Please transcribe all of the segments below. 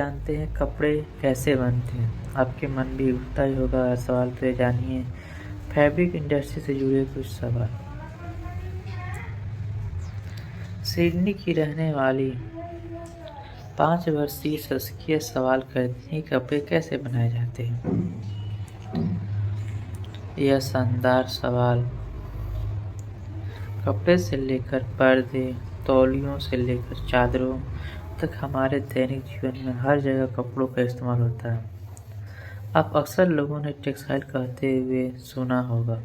जानते हैं कपड़े कैसे बनते हैं। आपके मन भी उठता ही होगा सवाल, तो ये जानिए फैब्रिक इंडस्ट्री से जुड़े कुछ सवाल। सिडनी की रहने वाली 5 वर्षीय शस्किया सवाल करती हैं कपड़े कैसे बनाए जाते हैं। यह शानदार सवाल कपड़े से लेकर पर्दे, तौलियों से लेकर चादरों तक हमारे दैनिक जीवन में हर जगह कपड़ों का इस्तेमाल होता है। आप अक्सर लोगों ने टेक्सटाइल कहते हुए सुना होगा।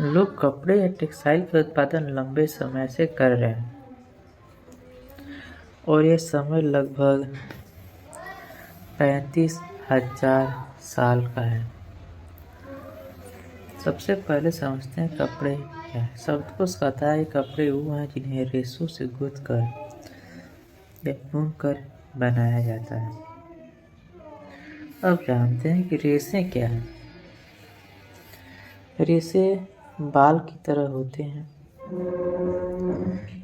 लोग कपड़े या टेक्सटाइल का उत्पादन लंबे समय से कर रहे हैं और यह समय लगभग 35,000 साल का है। सबसे पहले समझते हैं कपड़े क्या है। शब्दकोश कहता है कपड़े वो हैं जिन्हें रेशों से गूंथ कर या बुन कर बनाया जाता है। अब जानते हैं कि रेशे क्या है। रेशे बाल की तरह होते हैं।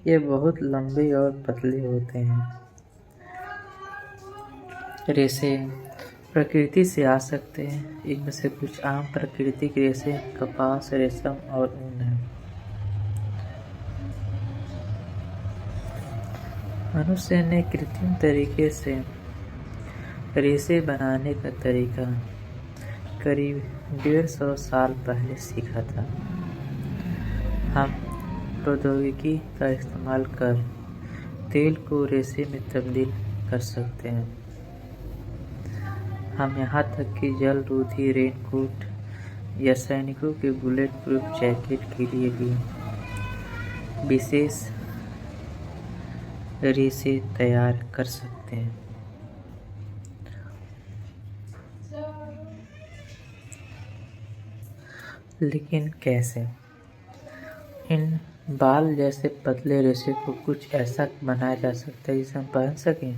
ये बहुत लंबे और पतले होते हैं। रेशे प्रकृति से आ सकते हैं। इनमें से कुछ आम प्राकृतिक रेशे कपास, रेशम और ऊन हैं। मनुष्य ने कृत्रिम तरीके से रेशे बनाने का तरीका करीब 150 साल पहले सीखा था। हम प्रौद्योगिकी का इस्तेमाल कर तेल को रेशे में तब्दील कर सकते हैं। हम यहाँ तक कि जलरोधी रेनकोट या सैनिकों के बुलेट प्रूफ जैकेट के लिए भी विशेष रेशे तैयार कर सकते हैं। लेकिन कैसे? इन बाल जैसे पतले रेशे को कुछ ऐसा बनाया जा सकता है जिसे हम पहन सकें।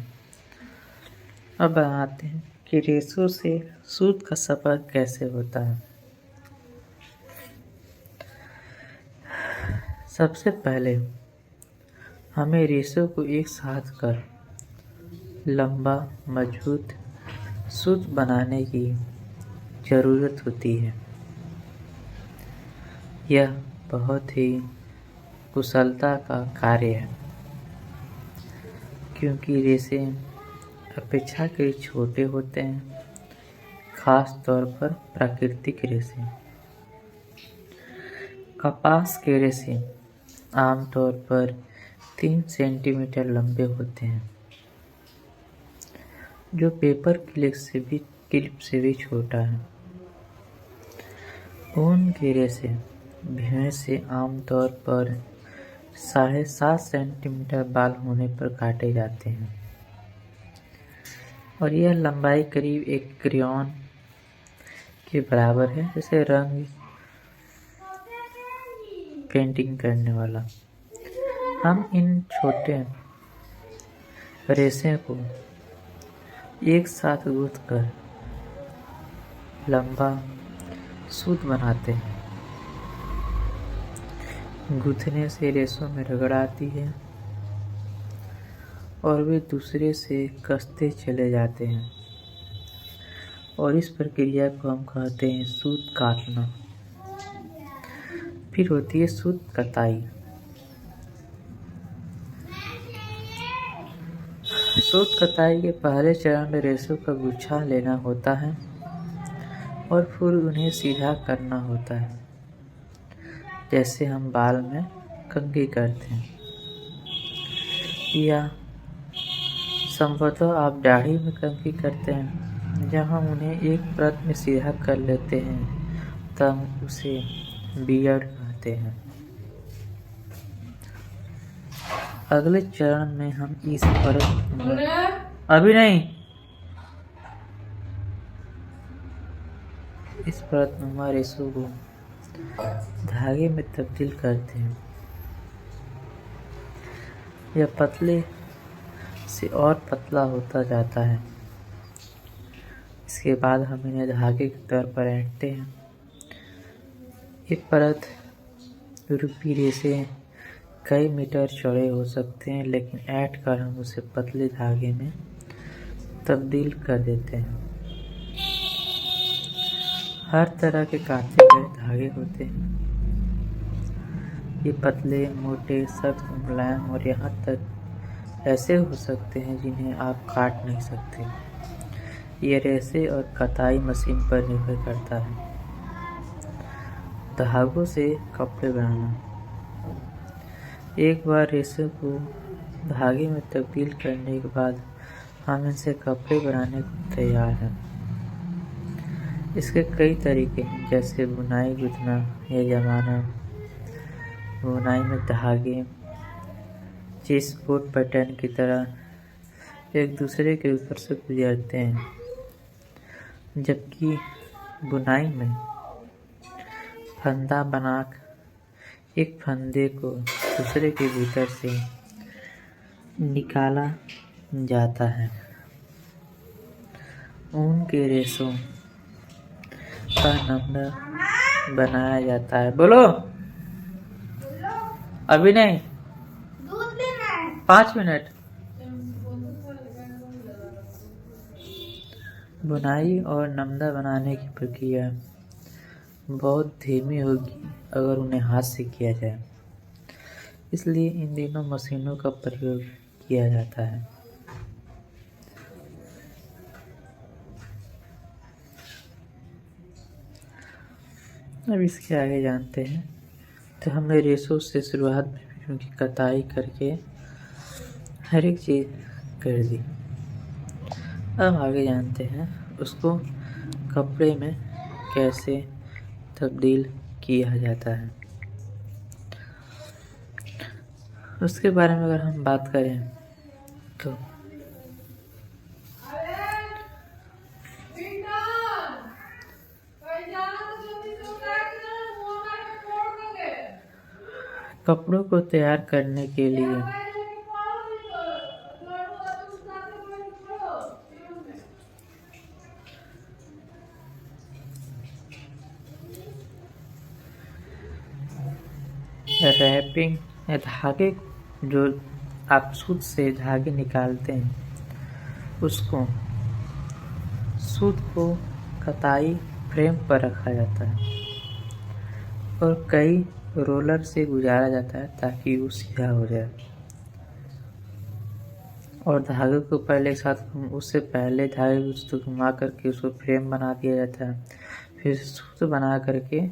अब बनाते हैं कि रेशों से सूत का सफर कैसे होता है। सबसे पहले हमें रेशों को एक साथ कर लंबा मजबूत सूत बनाने की जरूरत होती है। यह बहुत ही कुशलता का कार्य है क्योंकि रेशे अपेक्षाकृत छोटे होते हैं, खास तौर पर प्राकृतिक रेशे। कपास के रेशे आमतौर पर 3 सेंटीमीटर लंबे होते हैं, जो पेपर क्लिप से भी छोटा है। ऊन के रेशे भैंस से आमतौर पर 7.5 सेंटीमीटर बाल होने पर काटे जाते हैं और यह लंबाई करीब एक क्रेयॉन के बराबर है, जैसे रंग पेंटिंग करने वाला। हम इन छोटे रेशे को एक साथ गूंथ कर लंबा सूत बनाते हैं। गूंथने से रेशों में रगड़ आती है और वे दूसरे से कसते चले जाते हैं और इस प्रक्रिया को हम कहते हैं सूत काटना। फिर होती है सूत कताई। सूत कताई के पहले चरण में रेशों का गुच्छा लेना होता है और फिर उन्हें सीधा करना होता है, जैसे हम बाल में कंघी करते हैं या संभवतः आप दाढ़ी में कंघी करते हैं। जब हम उन्हें एक परत में सीधा कर लेते हैं तब उसे बियर्ड कहते हैं। अगले चरण में हम इस परतनुमा रेशों को धागे में तब्दील करते हैं। यह पतले से और पतला होता जाता है। इसके बाद हम इन्हें धागे के तौर पर ऐंठते हैं। ये परत रूपी रेसे कई मीटर चौड़े हो सकते हैं, लेकिन ऐंठ कर हम उसे पतले धागे में तब्दील कर देते हैं। हर तरह के कांचे गए धागे होते हैं। ये पतले, मोटे, सख्त, मुलायम और यहाँ तक ऐसे हो सकते हैं जिन्हें आप काट नहीं सकते। ये रेसे और कताई मशीन पर निर्भर करता है। धागों से कपड़े बनाना। एक बार रेशों को धागे में तब्दील करने के बाद हम इनसे कपड़े बनाने को तैयार हैं। इसके कई तरीके हैं, जैसे बुनाई, गुथना या जमाना। बुनाई में धागे चेसबोर्ड पैटर्न की तरह एक दूसरे के ऊपर से गुजरते हैं, जबकि बुनाई में फंदा बनाकर एक फंदे को दूसरे के भीतर से निकाला जाता है। ऊन के रेशों का नमूना बनाया जाता है। बोलो, अभी नहीं, 5 मिनट। बुनाई और नमदा बनाने की प्रक्रिया बहुत धीमी होगी अगर उन्हें हाथ से किया जाए, इसलिए इन दिनों मशीनों का प्रयोग किया जाता है। अब इसके आगे जानते हैं। तो हमने रेशों से शुरुआत में उनकी कताई करके हर एक चीज़ कर दी। अब आगे जानते हैं उसको कपड़े में कैसे तब्दील किया जाता है। उसके बारे में अगर हम बात करें तो कपड़ों को तैयार करने के लिए रैपिंग या धागे, जो आप सूत से धागे निकालते हैं, उसको सूत को कताई फ्रेम पर रखा जाता है और कई रोलर से गुजारा जाता है ताकि वो सीधा हो जाए। और धागे को पहले साथ उससे पहले धागे को घुमा करके उसको फ्रेम बना दिया जाता है। फिर सूत बना करके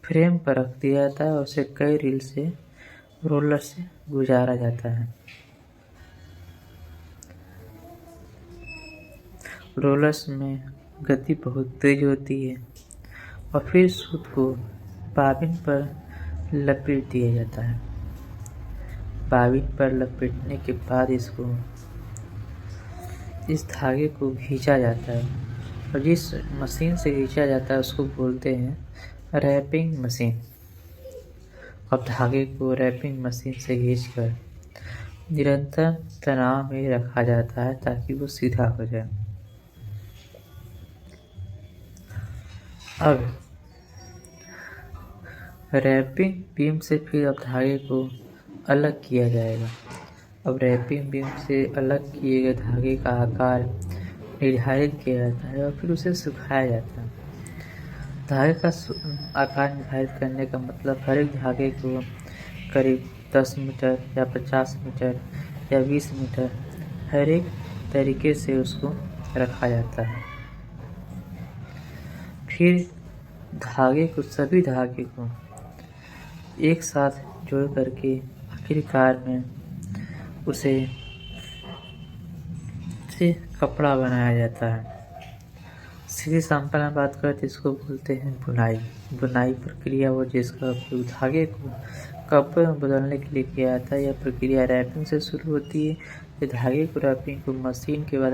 फ्रेम पर रख दिया जाता है और उसे कई रील से रोलर से गुजारा जाता है। रोलर्स में गति बहुत तेज होती है और फिर सूत को बाबिन पर लपेट दिया जाता है। बाबिन पर लपेटने के बाद इस धागे को खींचा जाता है और जिस मशीन से खींचा जाता है उसको बोलते हैं रैपिंग मशीन। अब धागे को रैपिंग मशीन से खींचकर निरंतर तनाव में रखा जाता है ताकि वो सीधा हो जाए। अब रैपिंग बीम से फिर अब धागे को अलग किया जाएगा। अब रैपिंग बीम से अलग किए गए धागे का आकार निर्धारित किया जाता है और फिर उसे सुखाया जाता है। धागे का आकार निर्धारित करने का मतलब हर एक धागे को करीब 10 मीटर या 50 मीटर या 20 मीटर हर एक तरीके से उसको रखा जाता है। फिर सभी धागे को एक साथ जोड़ करके आखिरकार में उसे कपड़ा बनाया जाता है। सीधे सैंपल में बात करते इसको बोलते हैं बुनाई। बुनाई प्रक्रिया वो जिसका उपयोग धागे को कपड़े में बदलने के लिए किया जाता है। यह प्रक्रिया रैपिंग से शुरू होती है। धागे को रैपिंग को मशीन के बाद